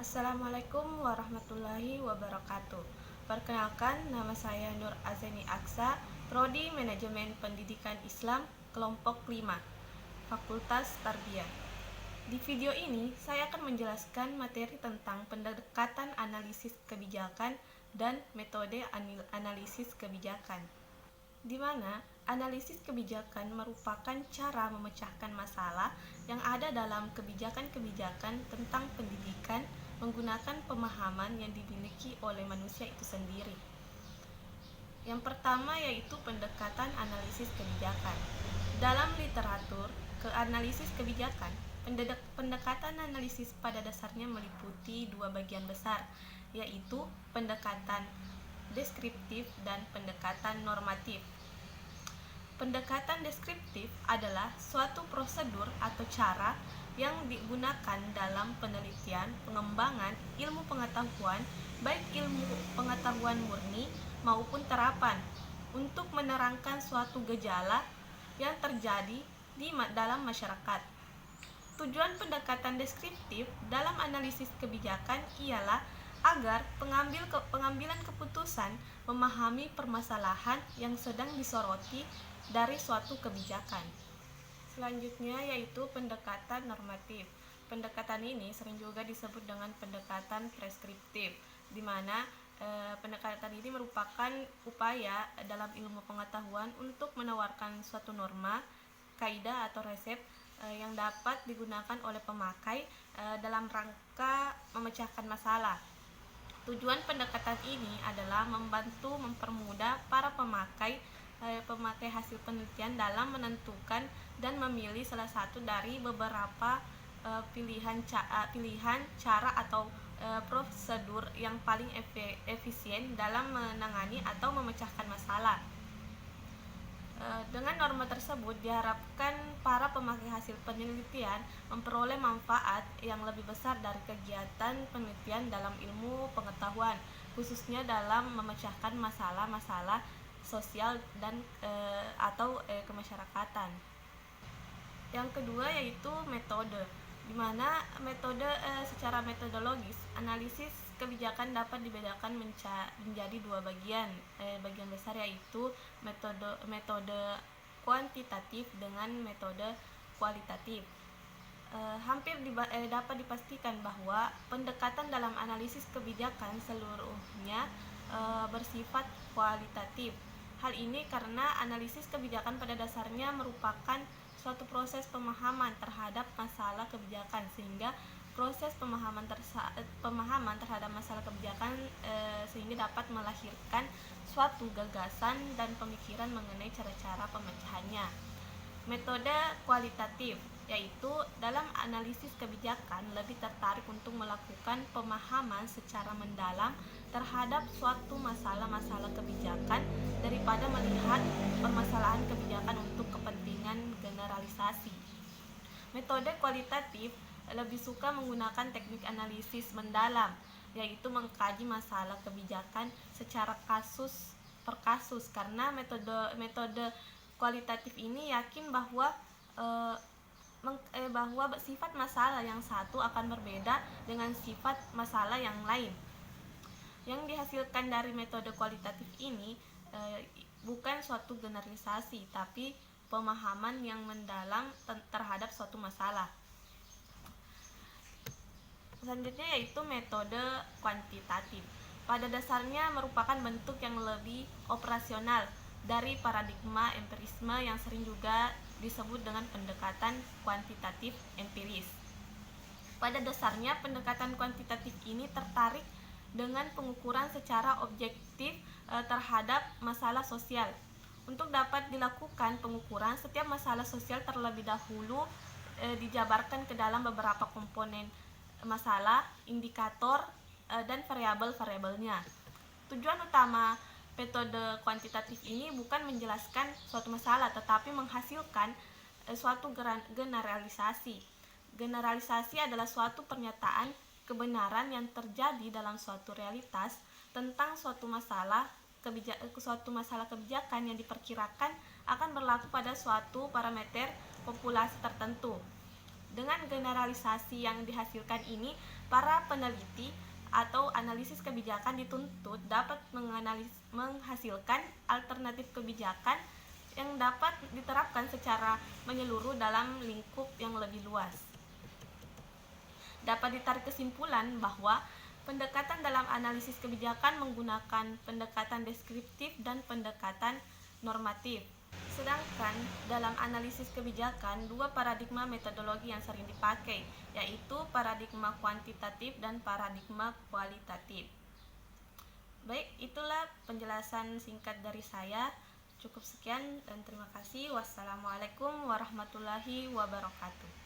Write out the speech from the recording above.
Assalamualaikum warahmatullahi wabarakatuh. Perkenalkan, nama saya Nur Azeni Aksa, Prodi Manajemen Pendidikan Islam, kelompok 5, Fakultas Tarbiyah. Di video ini, saya akan menjelaskan materi tentang pendekatan analisis kebijakan dan metode analisis kebijakan, di mana analisis kebijakan merupakan cara memecahkan masalah yang ada dalam kebijakan-kebijakan tentang pendidikan menggunakan pemahaman yang dimiliki oleh manusia itu sendiri. Yang pertama yaitu pendekatan analisis kebijakan. Dalam literatur analisis kebijakan, pendekatan analisis pada dasarnya meliputi dua bagian besar, yaitu pendekatan deskriptif dan pendekatan normatif. Pendekatan deskriptif adalah suatu prosedur atau cara yang digunakan dalam penelitian, pengembangan ilmu pengetahuan, baik ilmu pengetahuan murni maupun terapan, untuk menerangkan suatu gejala yang terjadi di dalam masyarakat. Tujuan pendekatan deskriptif dalam analisis kebijakan ialah agar pengambilan keputusan memahami permasalahan yang sedang disoroti dari suatu kebijakan. Selanjutnya yaitu pendekatan normatif. Pendekatan ini sering juga disebut dengan pendekatan preskriptif, di mana pendekatan ini merupakan upaya dalam ilmu pengetahuan untuk menawarkan suatu norma, kaidah atau resep yang dapat digunakan oleh pemakai dalam rangka memecahkan masalah. Tujuan pendekatan ini adalah membantu mempermudah para pemakai hasil penelitian dalam menentukan dan memilih salah satu dari beberapa pilihan cara atau prosedur yang paling efisien dalam menangani atau memecahkan masalah. Dengan norma tersebut diharapkan para pemakai hasil penelitian memperoleh manfaat yang lebih besar dari kegiatan penelitian dalam ilmu pengetahuan, khususnya dalam memecahkan masalah-masalah sosial dan atau kemasyarakatan. Yang kedua yaitu metode, di mana metode secara metodologis analisis kebijakan dapat dibedakan menjadi dua bagian besar, yaitu metode kuantitatif dengan metode kualitatif. Hampir dapat dipastikan bahwa pendekatan dalam analisis kebijakan seluruhnya bersifat kualitatif. Hal ini karena analisis kebijakan pada dasarnya merupakan suatu proses pemahaman terhadap masalah kebijakan, sehingga proses pemahaman terhadap masalah kebijakan sehingga dapat melahirkan suatu gagasan dan pemikiran mengenai cara-cara pemecahannya. Metode kualitatif yaitu dalam analisis kebijakan lebih tertarik untuk melakukan pemahaman secara mendalam terhadap suatu masalah-masalah kebijakan daripada melihat permasalahan kebijakan untuk kepentingan generalisasi. Metode kualitatif lebih suka menggunakan teknik analisis mendalam, yaitu mengkaji masalah kebijakan secara kasus per kasus, karena metode kualitatif ini yakin bahwa sifat masalah yang satu akan berbeda dengan sifat masalah yang lain. Yang dihasilkan dari metode kualitatif ini bukan suatu generalisasi, tapi pemahaman yang mendalam terhadap suatu masalah. Selanjutnya yaitu metode kuantitatif. Pada dasarnya merupakan bentuk yang lebih operasional dari paradigma empirisme yang sering juga disebut dengan pendekatan kuantitatif empiris. Pada dasarnya pendekatan kuantitatif ini tertarik dengan pengukuran secara objektif terhadap masalah sosial. Untuk dapat dilakukan pengukuran, setiap masalah sosial terlebih dahulu dijabarkan ke dalam beberapa komponen masalah, indikator, dan variabel-variabelnya. Tujuan utama metode kuantitatif ini bukan menjelaskan suatu masalah, tetapi menghasilkan suatu generalisasi. Generalisasi adalah suatu pernyataan kebenaran yang terjadi dalam suatu realitas tentang suatu masalah kebijakan yang diperkirakan akan berlaku pada suatu parameter populasi tertentu. Dengan generalisasi yang dihasilkan ini, para peneliti atau analisis kebijakan dituntut dapat menghasilkan alternatif kebijakan yang dapat diterapkan secara menyeluruh dalam lingkup yang lebih luas. Dapat ditarik kesimpulan bahwa pendekatan dalam analisis kebijakan menggunakan pendekatan deskriptif dan pendekatan normatif. Sedangkan dalam analisis kebijakan, dua paradigma metodologi yang sering dipakai, yaitu paradigma kuantitatif dan paradigma kualitatif. Baik, itulah penjelasan singkat dari saya. Cukup sekian dan terima kasih. Wassalamualaikum warahmatullahi wabarakatuh.